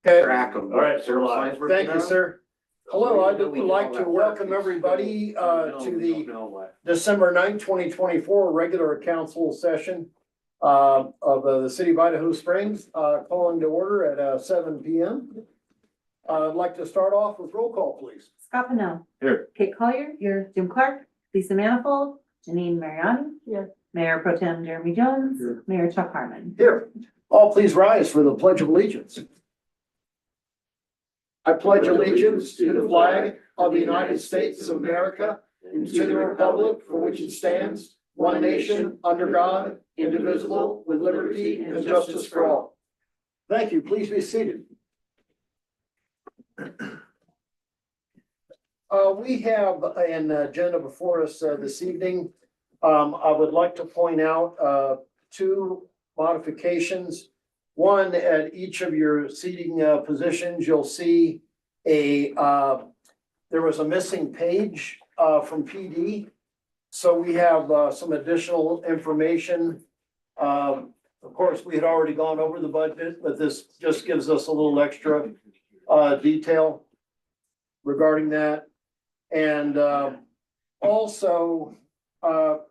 Okay, track of All right, what service live. lines we're thank you, doing. sir. Hello, I would like to welcome everybody to the December 9th, 2024 regular council session of the city of Idaho Springs, calling to order at 7 p.m. I'd like to start off with roll call, please. Scott Pennell. Here. Kate Collier. Here. Jim Clark. Lisa Manifold. Janine Mariani. Here. Mayor Pro Tem Jeremy Jones. Here. Mayor Chuck Harmon. Here, all please rise for the Pledge of Allegiance. I pledge allegiance to the flag of the United States of America and to the republic for which it stands, one nation, under God, indivisible, with liberty and justice for all. Thank you. Please be seated. We have an agenda before us this evening. I would like to point out two modifications. One, at each of your seating positions, you'll see there was a missing page from PD. So we have some additional information. Of course, we had already gone over the budget, but this just gives us a little extra detail regarding that. And also,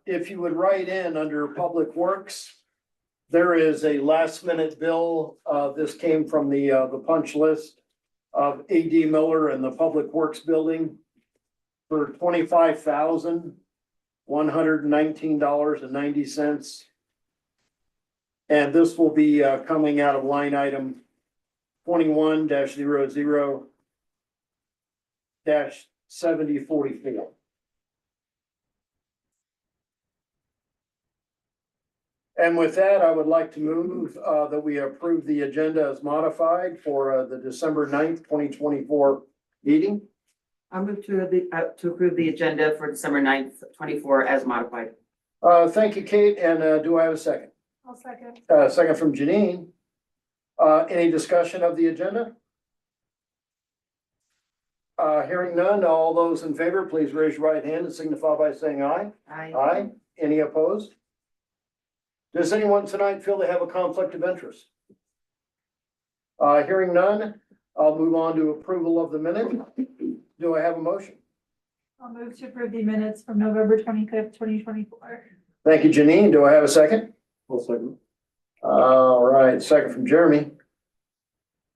if you would write in under Public Works, there is a last minute bill. This came from the punch list of A.D. Miller and the Public Works Building for $25,119.90. And this will be coming out of line item 21-00-7044. And with that, I would like to move that we approve the agenda as modified for the December 9th, 2024 meeting. I'll move to approve the agenda for December 9th, 24 as modified. Thank you, Kate. And do I have a second? I'll second. Second from Janine. Any discussion of the agenda? Hearing none, all those in favor, please raise your right hand and signify by saying aye. Aye. Any opposed? Does anyone tonight feel they have a conflict of interest? Hearing none, I'll move on to approval of the minute. Do I have a motion? I'll move to approve the minutes from November 25th, 2024. Thank you, Janine. Do I have a second? I'll second. All right, second from Jeremy.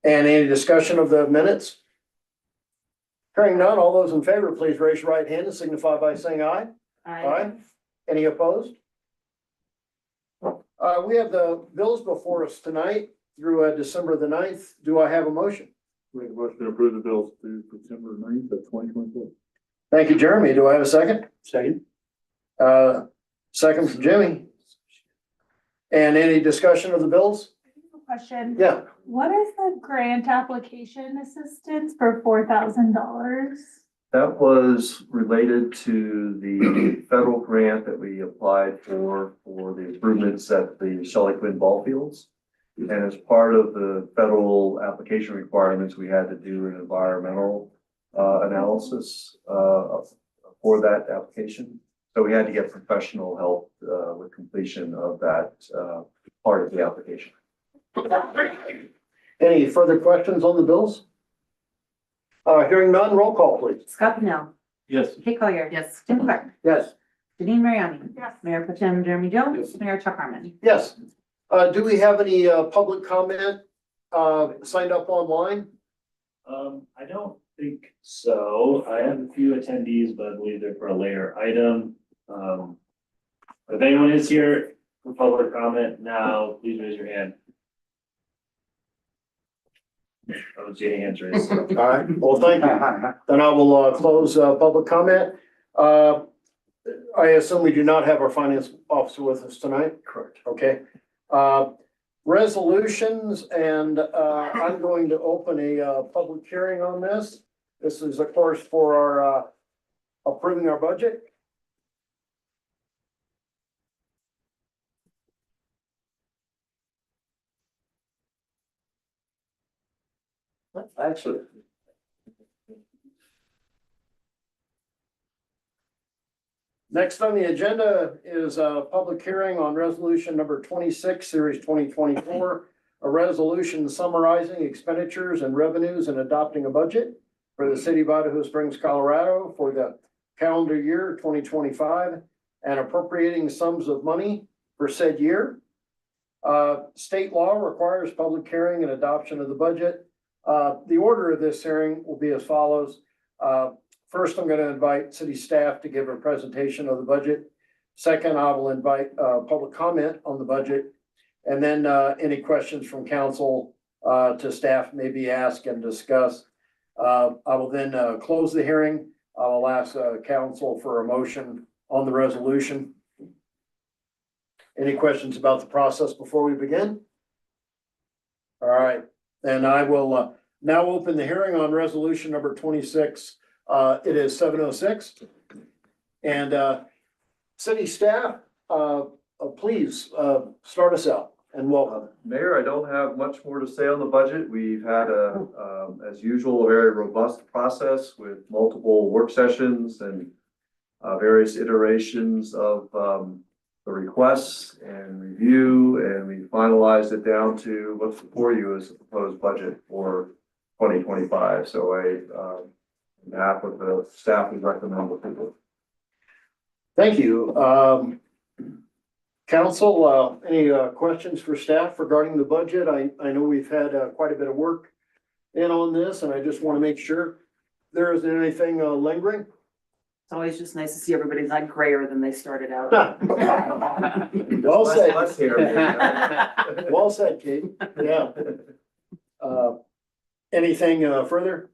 And any discussion of the minutes? Hearing none, all those in favor, please raise your right hand and signify by saying aye. Aye. Any opposed? We have the bills before us tonight through December the 9th. Do I have a motion? Make a motion to approve the bills through September 9th of 2024. Thank you, Jeremy. Do I have a second? Second. Second from Jimmy. And any discussion of the bills? Question. Yeah. What is the grant application assistance for $4,000? That was related to the federal grant that we applied for the improvements at the Shelley Quinn ball fields. And as part of the federal application requirements, we had to do an environmental analysis for that application. So we had to get professional help with completion of that part of the application. Any further questions on the bills? Hearing none, roll call, please. Scott Pennell. Yes. Kate Collier. Yes. Jim Clark. Yes. Janine Mariani. Yes. Mayor Pro Tem Jeremy Jones. Yes. Mayor Chuck Harmon. Yes. Do we have any public comment signed up online? I don't think so. I have a few attendees, but I believe they're for a later item. If anyone is here for public comment now, please raise your hand. I don't see any hands raised. All right, well, thank you. Then I will close public comment. I assume we do not have our finance officer with us tonight? Correct. Okay. Resolutions, and I'm going to open a public hearing on this. This is, of course, for our approving our budget. Actually. Next on the agenda is a public hearing on resolution number 26, series 2024, a resolution summarizing expenditures and revenues and adopting a budget for the city of Idaho Springs, Colorado for the calendar year 2025 and appropriating sums of money for said year. State law requires public hearing and adoption of the budget. The order of this hearing will be as follows. First, I'm going to invite city staff to give a presentation of the budget. Second, I will invite public comment on the budget. And then any questions from council to staff may be asked and discussed. I will then close the hearing. I will ask council for a motion on the resolution. Any questions about the process before we begin? All right, and I will now open the hearing on resolution number 26. It is 7:06. And city staff, please start us out and welcome. Mayor, I don't have much more to say on the budget. We've had as usual, a very robust process with multiple work sessions and various iterations of the requests and review, and we finalized it down to what's before you as a proposed budget for 2025. So on behalf of the staff, we recommend approval. Thank you. Council, any questions for staff regarding the budget? I know we've had quite a bit of work in on this, and I just want to make sure there isn't anything lingering. It's always just nice to see everybody's not grayer than they started out. Well said. Less here, maybe. Well said, Kate. Yeah. Anything further?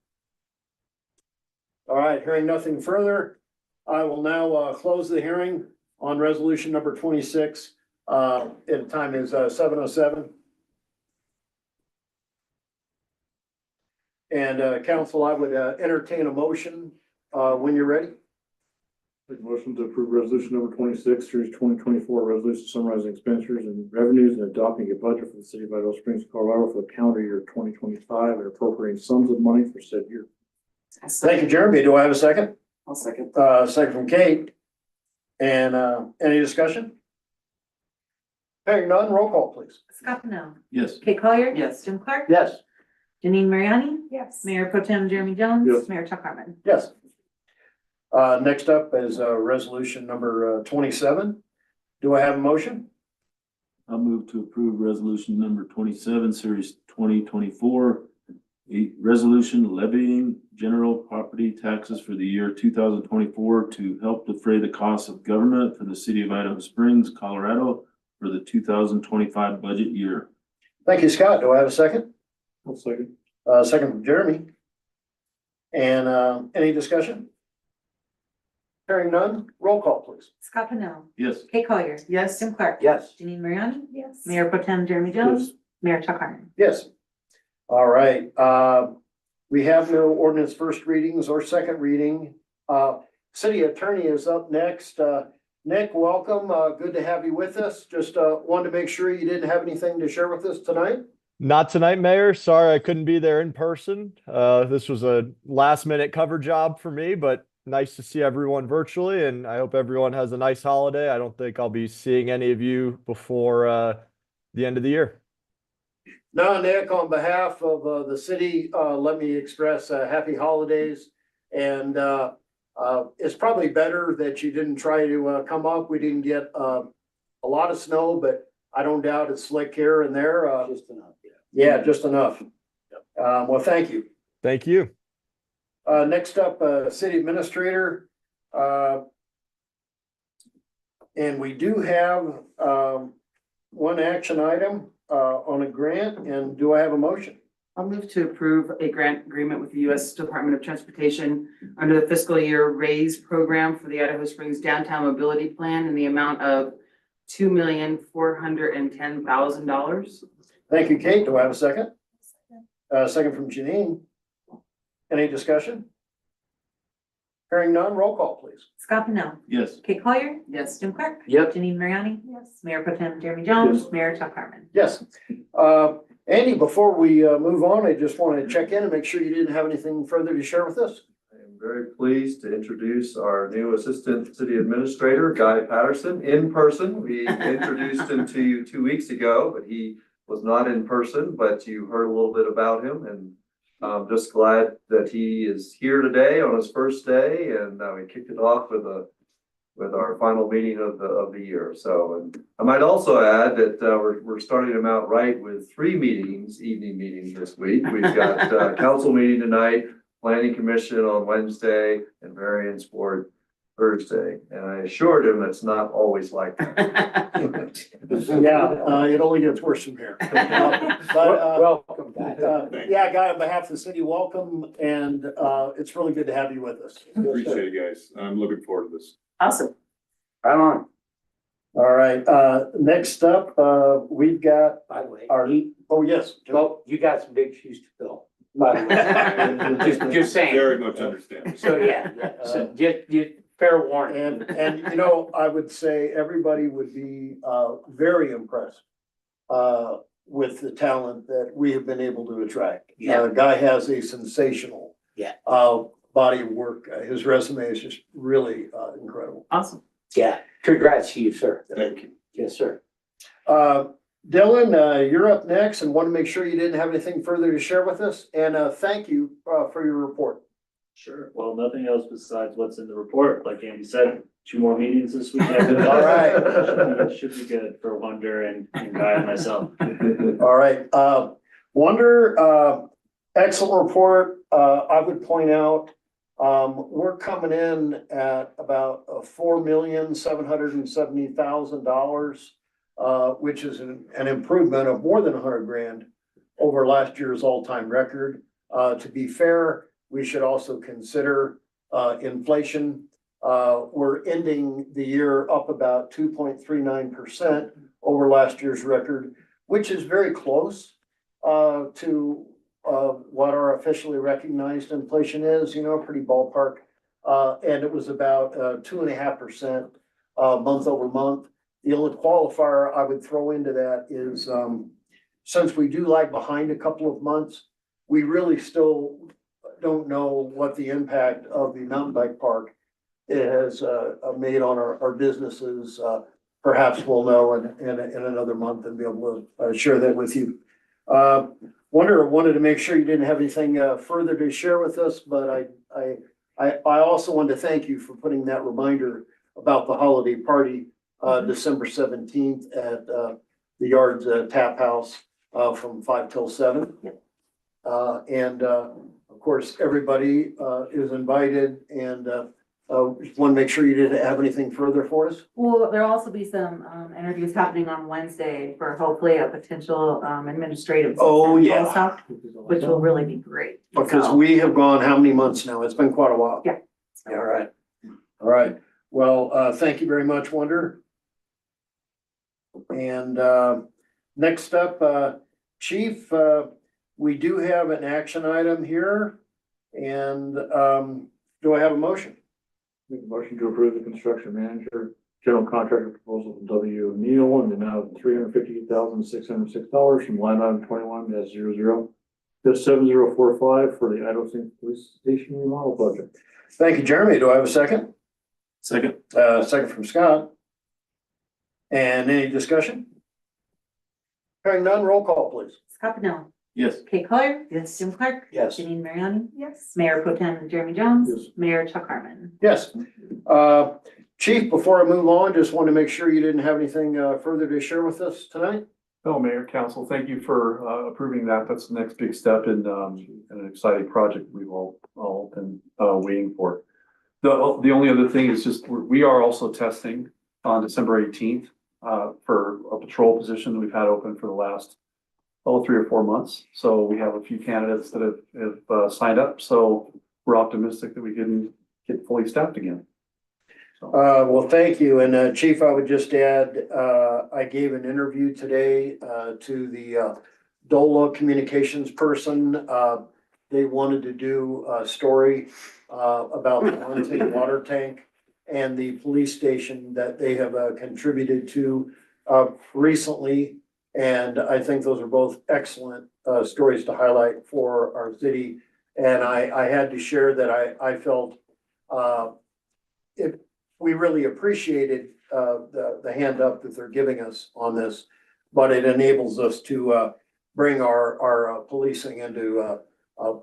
All right, hearing nothing further, I will now close the hearing on resolution number 26. And the time is 7:07. And council, I would entertain a motion when you're ready. Make a motion to approve resolution number 26, series 2024, resolution summarizing expenditures and revenues and adopting a budget for the city of Idaho Springs, Colorado for the calendar year 2025 and appropriating sums of money for said year. Thank you, Jeremy. Do I have a second? I'll second. Second from Kate. And any discussion? Hearing none, roll call, please. Scott Pennell, Yes. Kate Collier. Yes. Jim Clark. Yes. Janine Mariani, Yes. Mayor Pro Tem Jeremy Jones. Yes. Mayor Chuck Harmon. Yes. Next up is resolution number 27. Do I have a motion? I'll move to approve resolution number 27, series 2024. A resolution levying general property taxes for the year 2024 to help defray the costs of government for the city of Idaho Springs, Colorado for the 2025 budget year. Thank you, Scott. Do I have a second? I'll second. Second from Jeremy. And any discussion? Hearing none, roll call, please. Scott Pennell, Yes. Kate Collier. Yes. Jim Clark. Yes. Janine Mariani, Yes. Mayor Pro Tem Jeremy Jones. Mayor Chuck Harmon. Yes. All right, we have no ordinance first readings or second reading. City attorney is up next. Nick, welcome. Good to have you with us. Just wanted to make sure you didn't have anything to share with us tonight. Not tonight, Mayor. Sorry I couldn't be there in person. This was a last minute cover job for me, but nice to see everyone virtually, and I hope everyone has a nice holiday. I don't think I'll be seeing any of you before the end of the year. No, Nick, on behalf of the city, let me express happy holidays. And it's probably better that you didn't try to come up. We didn't get a lot of snow, but I don't doubt it's slick here and there. Just enough. Yeah, just enough. Well, thank you. Thank you. Next up, city administrator. And we do have one action item on a grant, and do I have a motion? I'll move to approve a grant agreement with the U.S. Department of Transportation under the fiscal year raise program for the Idaho Springs Downtown Mobility Plan in the amount of $2,410,000. Thank you, Kate. Do I have a second? Second from Janine. Any discussion? Hearing none, roll call, please. Scott Pennell, Yes. Kate Collier. Yes. Jim Clark. Yep. Janine Mariani, Yes. Mayor Pro Tem Jeremy Jones. Yes. Mayor Chuck Harmon. Yes. Andy, before we move on, I just want to check in and make sure you didn't have anything further to share with us. I am very pleased to introduce our new Assistant City Administrator, Guy Patterson, in person. We introduced him to you 2 weeks ago, but he was not in person, but you heard a little bit about him, and I'm just glad that he is here today on his first day, and we kicked it off with our final meeting of the year. So, and I might also add that we're starting him out right with 3 meetings, evening meetings this week. We've got council meeting tonight, planning commission on Wednesday, and variance board Thursday. And I assured him it's not always like that. Yeah, it only gets worse from here. Welcome. Yeah, Guy, on behalf of the city, welcome, and it's really good to have you with us. Appreciate it, guys. I'm looking forward to this. Awesome. Right on. All right, next up, we've got By the way, our, oh, yes. Joe. well, you got some big shoes to fill. By the way, just saying. Very much understand. So, yeah, so just fair warning. And you know, I would say everybody would be very impressed with the talent that we have been able to attract. Yeah. Guy has a sensational Yeah. body of work. His resume is just really incredible. Awesome. Yeah, congrats to you, sir. Thank you. Yes, sir. Dylan, you're up next, and want to make sure you didn't have anything further to share with us. And thank you for your report. Sure. Well, nothing else besides what's in the report. Like Andy said, 2 more meetings this week. All right. Should be good for Wonder and Guy and myself. All right, Wonder, excellent report. I would point out, we're coming in at about $4,770,000, which is an improvement of more than 100 grand over last year's all-time record. To be fair, we should also consider inflation. We're ending the year up about 2.39% over last year's record, which is very close to what our officially recognized inflation is, you know, pretty ballpark. And it was about 2.5% month over month. The only qualifier I would throw into that is since we do lag behind a couple of months, we really still don't know what the impact of the mountain bike park it has made on our businesses. Perhaps we'll know in another month and be able to share that with you. Wanted to make sure you didn't have anything further to share with us, but I also wanted to thank you for putting that reminder about the holiday party, December 17th at the Yards Tap House from 5 till 7. Yep. And of course, everybody is invited, and just want to make sure you didn't have anything further for us. Well, there'll also be some interviews happening on Wednesday for hopefully a potential administrative. Oh, assistant yeah. also, which will really be great. Because So, we have gone how many months now? It's been quite a while. Yeah. All right. All right. Well, thank you very much, Wonder. And next up, Chief, we do have an action item here. And do I have a motion? Make a motion to approve the construction manager general contractor proposal from W. Neal in the amount of $358,606 from line item 21-00-7045 for the Idaho Police Station remodel project. Thank you, Jeremy. Do I have a second? Second. Second from Scott. And any discussion? Hearing none, roll call, please. Scott Pennell, Yes. Kate Collier. Yes. Jim Clark. Yes. Janine Mariani. Yes. Mayor Pro Tem Jeremy Jones. Yes. Mayor Chuck Harmon. Yes. Chief, before I move on, just want to make sure you didn't have anything further to share with us tonight. No, Mayor, Council, thank you for approving that. That's the next big step in an exciting project we've all been waiting for. The only other thing is just we are also testing on December 18th for a patrol position that we've had open for the last 3 or 4 months. So we have a few candidates that have signed up. So we're optimistic that we can get fully staffed again. Well, thank you. And Chief, I would just add, I gave an interview today to the DOLA communications person. They wanted to do a story about the Huntington water tank and the police station that they have contributed to recently. And I think those are both excellent stories to highlight for our city. And I had to share that I felt we really appreciated the hand up that they're giving us on this. but it enables us to, bring our policing into, a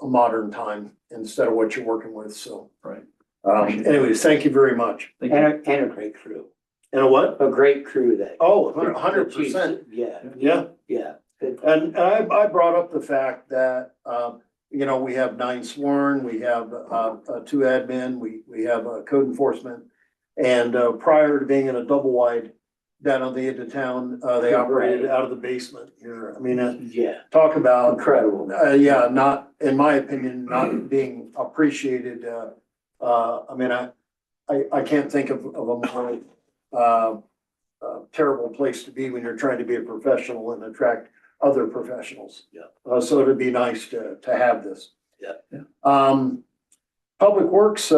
modern time instead of what you're working with, so. Right. Anyways, thank you very much. And a great crew, And a what? a great crew that. Oh, 100%. Yeah. Yeah. Yeah. Good. And I brought up the fact that, you know, we have 9 sworn, we have, 2 admin, we have, code enforcement. And, prior to being in a double wide down on the edge of town, they operated out of the basement here. I mean, Yeah, talk about, incredible. yeah, not, in my opinion, not being appreciated. I mean, I can't think of a more, terrible place to be when you're trying to be a professional and attract other professionals. Yeah. So it'd be nice to have this. Yeah. Public Works,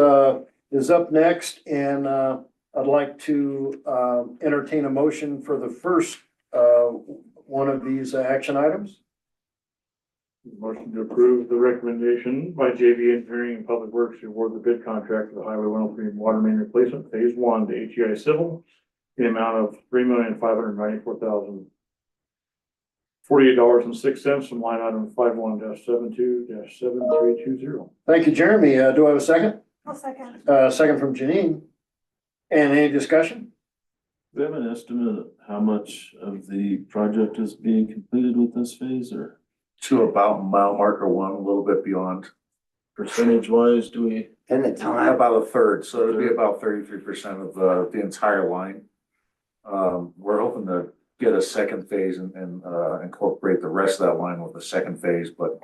is up next, and, I'd like to, entertain a motion for the first, one of these action items. Motion to approve the recommendation by JV Engineering and Public Works to award the bid contract for the Highway 103 water main replacement phase 1 to HEI Civil in the amount of $3,594,048.06 from line item 51-72-7320. Thank you, Jeremy. Do I have a second? I'll second. Second from Janine. And any discussion? Do we have an estimate of how much of the project is being completed with this phase, or To about mile marker 1, a little bit beyond, percentage wise, do we? And the time, about a third, so it'd be about 33% of the entire line. We're hoping to get a second phase and incorporate the rest of that line with a second phase, but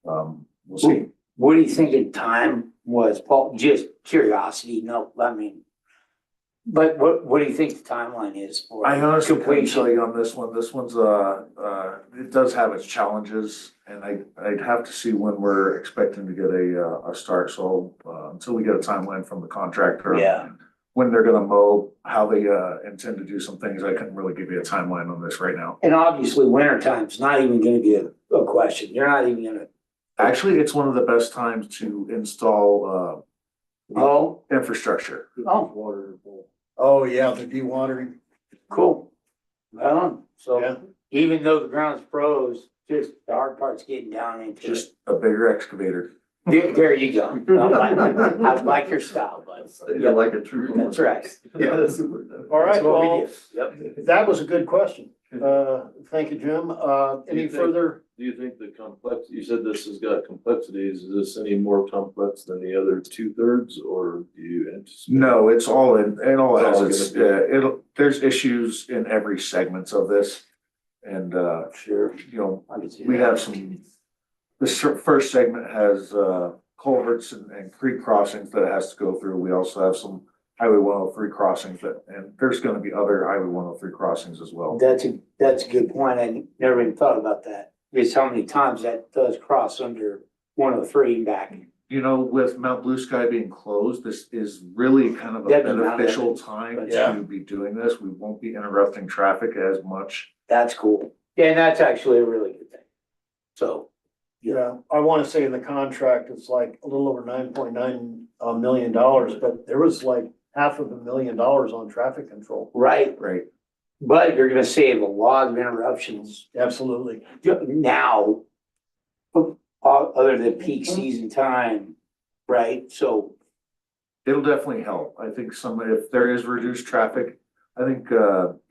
we'll see. what do you think in time was, Paul? Just curiosity, no, I mean. But what do you think the timeline is for? I honestly couldn't completion? tell you on this one. This one's, it does have its challenges, and I'd have to see when we're expecting to get a start. So, until we get a timeline from the contractor. Yeah. When they're gonna mow, how they, intend to do some things, I couldn't really give you a timeline on this right now. And obviously winter time's not even gonna be a question. You're not even gonna, Actually, it's one of the best times to install, oh, infrastructure. oh, Oh, yeah, the dewatering. cool. Well, Yeah. so even though the ground's froze, just the hard part's getting down into it. Just a bigger excavator. There you go. I like your style, bud. You're like a true. That's right. Yeah. All right, That's what we well, do. Yep. that was a good question. Thank you, Jim. Any further? Do you think the complex, you said this has got complexities, is this any more complex than the other 2/3, or do you anticipate? No, it's all in, it all has All its, gonna there's issues in every segments of this. And, Sure. you know, I can see we that. have some, first segment has, culverts and creek crossings that it has to go through. We also have some Highway 103 crossings and there's gonna be other Highway 103 crossings as well. That's a good point. I never even thought about that. Just how many times that does cross under 103 and back. You know, with Mount Blue Sky being closed, this is really kind of a That'd be Mount beneficial Evans. time Yeah. to be doing this. We won't be interrupting traffic as much. That's cool. Yeah, and that's actually a really good thing. So, Yeah, I want to say in the contract, it's like a little over $9.9 million, but there was like $500,000 on traffic control. right, Right. but you're gonna save a lot of interruptions Absolutely. now. Other than peak season time, right? So, It'll definitely help. I think if there is reduced traffic, I think,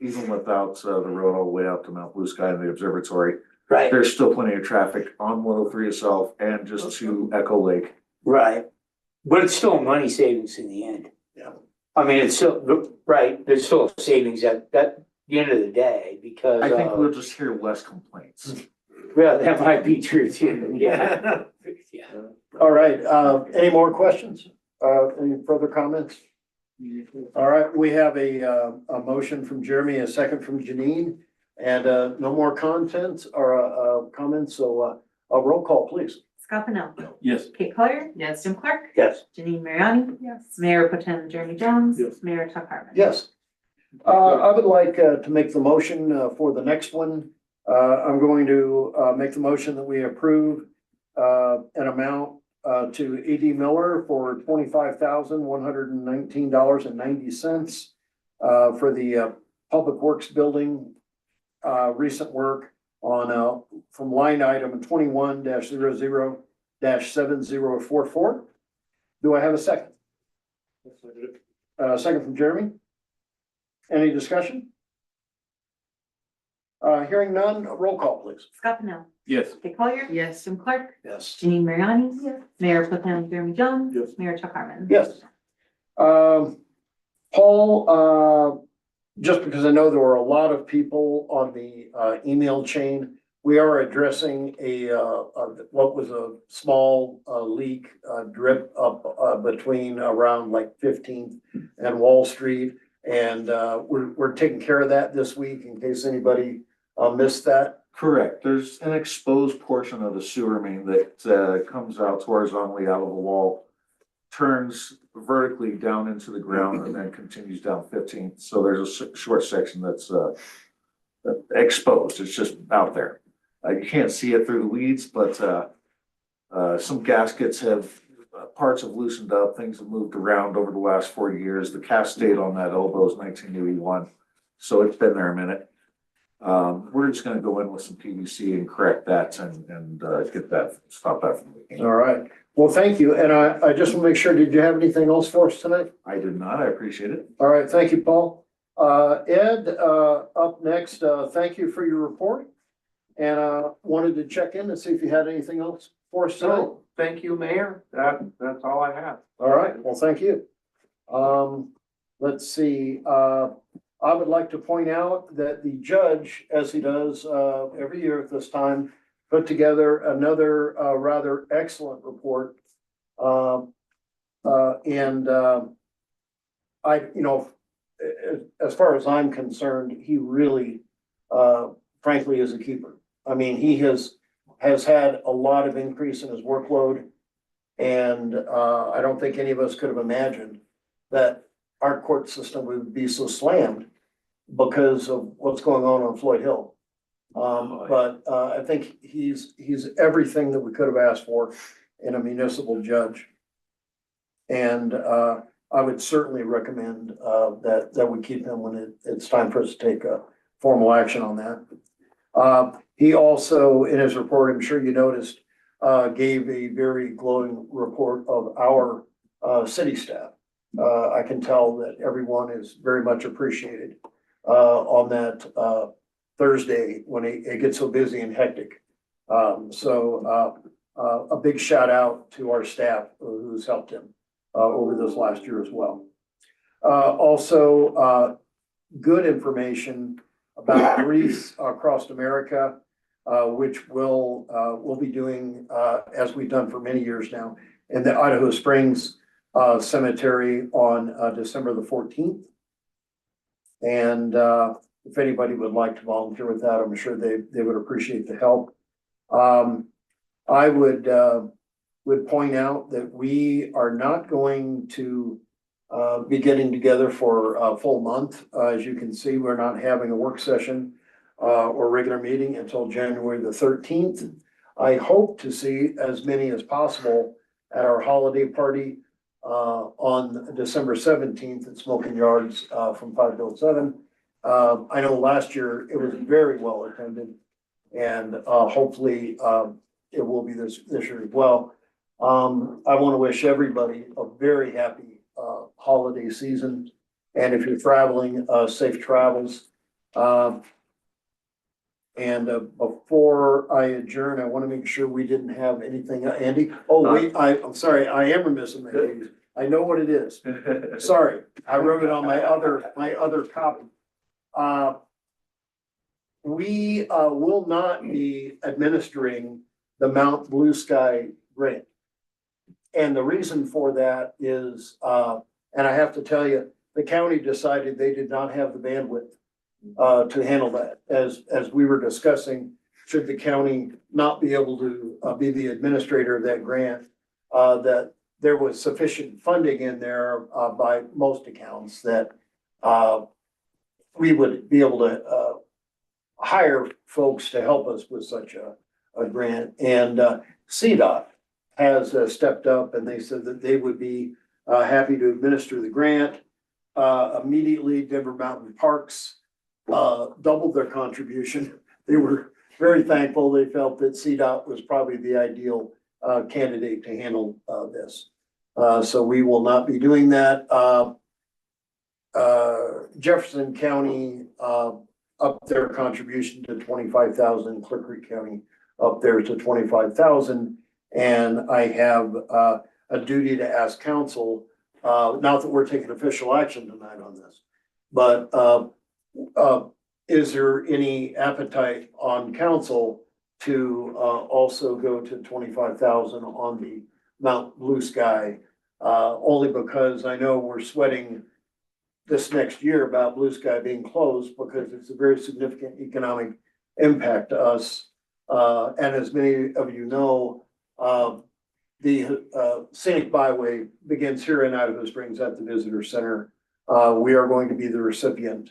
even without, the road all the way up to Mount Blue Sky and the observatory, right, there's still plenty of traffic on 103 itself and just to Echo Lake. right. But it's still money savings in the end. Yeah. I mean, it's still, right, there's still savings at the end of the day because. I think we'll just hear less complaints. Well, that might be true too, yeah. Yeah. All right, any more questions? Any further comments? All right, we have a motion from Jeremy, a second from Janine, and, no more content or, comments, so, a roll call, please. Scott Pennell, Yes. Kate Collier, Yes. Jim Clark, Yes, Janine Mariani, Yes. Mayor Pro Tem Jeremy Jones, Yes. Mayor Tuck Hartman. Yes. I would like, to make the motion, for the next one. I'm going to, make the motion that we approve, an amount, to E.D. Miller for $25,119.90, for the, Public Works Building, recent work on, from line item 21-00-7044. Do I have a second? Second from Jeremy. Any discussion? Hearing none, roll call, please. Scott Pennell, Yes. Kate Collier. Yes. Jim Clark, Yes. Janine Mariani. Mayor Pro Tem Jeremy Jones. Yes. Mayor Chuck Harmon. Yes. Paul, just because I know there were a lot of people on the email chain, we are addressing what was a small leak drip up between around like 15th and Wall Street. And we're taking care of that this week in case anybody missed that. Correct. There's an exposed portion of the sewer main that comes out horizontally out of the wall, turns vertically down into the ground and then continues down 15th. So there's a short section that's exposed. It's just out there. You can't see it through the weeds, but some gaskets parts have loosened up. Things have moved around over the last 40 years. The cast date on that elbow is 1981. So it's been there a minute. We're just gonna go in with some PVC and correct that and get that, stop that from leaking. All right. Well, thank you. And I just want to make sure, did you have anything else for us tonight? I did not. I appreciate it. All right. Thank you, Paul. Ed, up next, thank you for your report. And wanted to check in and see if you had anything else for us tonight. Thank you, Mayor. That's all I have. All right. Well, thank you. Let's see. I would like to point out that the judge, as he does every year at this time, put together another rather excellent report. As far as I'm concerned, he really, frankly, is a keeper. I mean, he has had a lot of increase in his workload. And I don't think any of us could have imagined that our court system would be so slammed because of what's going on Floyd Hill. But I think he's everything that we could have asked for in a municipal judge. And I would certainly recommend that we keep him when it's time for us to take a formal action on that. He also, in his report, I'm sure you noticed, gave a very glowing report of our city staff. I can tell that everyone is very much appreciated on that Thursday when it gets so busy and hectic. So a big shout out to our staff who's helped him over this last year as well. Also, good information about wreaths across America, which we'll be doing as we've done for many years now in the Idaho Springs Cemetery on December the 14th. And if anybody would like to volunteer with that, I'm sure they would appreciate the help. I would point out that we are not going to be getting together for a full month. As you can see, we're not having a work session or regular meeting until January the 13th. I hope to see as many as possible at our holiday party on December 17th at Smoking Yards from 5 till 7. I know last year it was very well attended, and hopefully it will be this year as well. I want to wish everybody a very happy holiday season, and if you're traveling, safe travels. And before I adjourn, I want to make sure we didn't have anything, Andy. Oh, wait, I'm sorry, I am remiss in my duties. I know what it is. Sorry, I wrote it on my other copy. We will not be administering the Mount Blue Sky grant. And the reason for that is, and I have to tell you, the county decided they did not have the bandwidth to handle that. As we were discussing, should the county not be able to be the administrator of that grant, that there was sufficient funding in there by most accounts that we would be able to hire folks to help us with such a grant. And CDOT has stepped up, and they said that they would be happy to administer the grant. Immediately, Denver Mountain Parks doubled their contribution. They were very thankful. They felt that CDOT was probably the ideal candidate to handle this. So we will not be doing that. Jefferson County upped their contribution to 25,000. Clear Creek County up there to 25,000. And I have a duty to ask council, not that we're taking official action tonight on this, but is there any appetite on council to also go to 25,000 on the Mount Blue Sky? Only because I know we're sweating this next year about Blue Sky being closed because it's a very significant economic impact to us. And as many of you know, the scenic byway begins here in Idaho Springs at the visitor center. We are going to be the recipient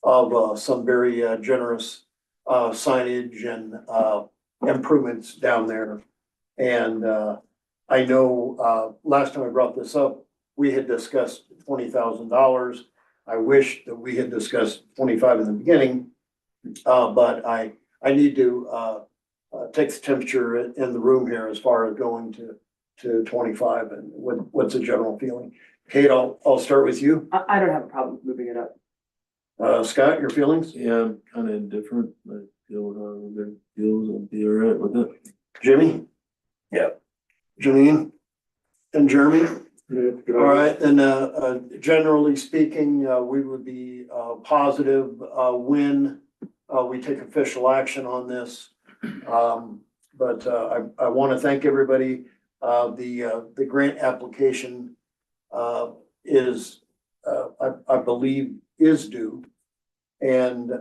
of some very generous signage and improvements down there. And I know last time I brought this up, we had discussed $20,000. I wish that we had discussed 25 in the beginning, but I need to take the temperature in the room here as far as going to 25 and what's the general feeling. Kate, I'll start with you. I don't have a problem moving it up. Scott, your feelings? Yeah, I'm kind of indifferent. I feel how everybody feels. I'll be all right with it. Jimmy? Yeah. Janine? And Jeremy? Yeah, good All idea. right, then, generally speaking, we would be, positive, when, we take official action on this. But I want to thank everybody. The grant application, is, I believe is due. And,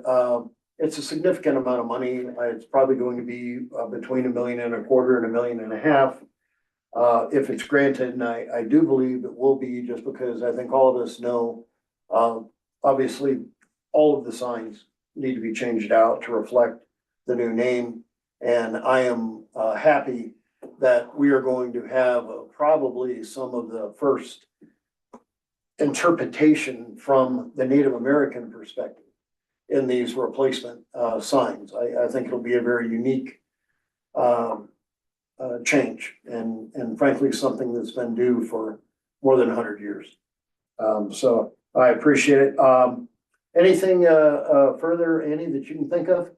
it's a significant amount of money. It's probably going to be, between $1.25 million and $1.5 million. If it's granted, and I do believe it will be, just because I think all of us know, obviously, all of the signs need to be changed out to reflect the new name. And I am happy that we are going to have probably some of the first interpretation from the Native American perspective in these replacement signs. I think it'll be a very unique change and frankly, something that's been due for more than 100 years. So I appreciate it. Anything further, Andy, that you can think of?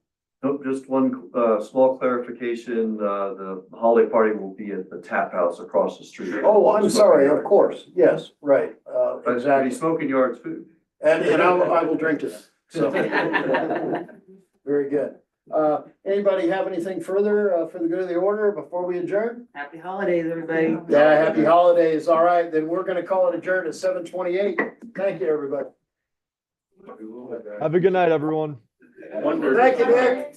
Nope, just one small clarification. The holiday party will be at the tap house across the street. Oh, I'm sorry, of course. Yes, right. But Exactly. Smoking Yard's food. And I will drink to that. So, very good. Anybody have anything further for the good of the order before we adjourn? Happy holidays, everybody. Yeah, happy holidays. All right, then we're gonna call it adjourned at 7:28. Thank you, everybody. Have a good night, everyone. Thank you, Nick.